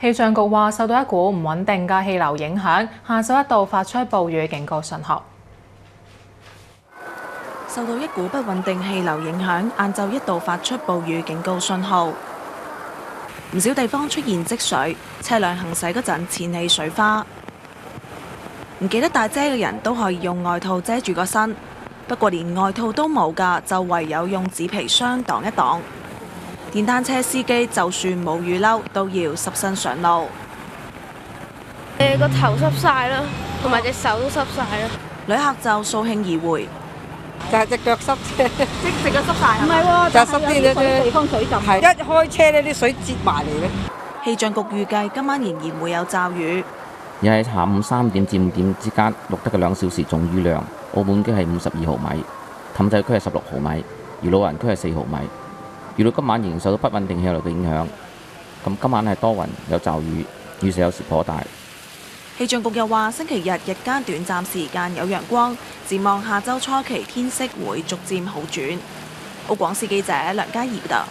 氣象局話受到一股唔穩定嘅氣流影響，下晝一度發出暴雨警告信號。受到一股不穩定氣流影響，晏晝一度發出暴雨警告信號。唔少地方出現積水，車輛行駛嗰陣濺起水花。唔記得帶遮嘅人都可以用外套遮住個身，不過連外套都冇㗎，就唯有用紙皮箱擋一擋。電單車司機就算冇雨褸，都要濕身上路。個頭濕晒啦，同埋隻手都濕晒啦。旅客就掃興而回。就係隻腳濕啫，即隻腳濕晒。唔係喎，就濕啲啫。地方水浸係一開車呢啲水擠埋嚟咧。氣象局預計今晚仍然會有驟雨。又係下午3點至5點之間錄得嘅2小時總雨量，澳門區係52毫米，氹仔區係16毫米，而老人區係4毫米。預料今晚仍然受到不穩定氣流嘅影響，咁今晚係多雲有驟雨，雨勢有時頗大。氣象局又話，星期日日間短暫時間有陽光，展望下週初期天色會逐漸好轉。澳廣視記者梁嘉怡報道。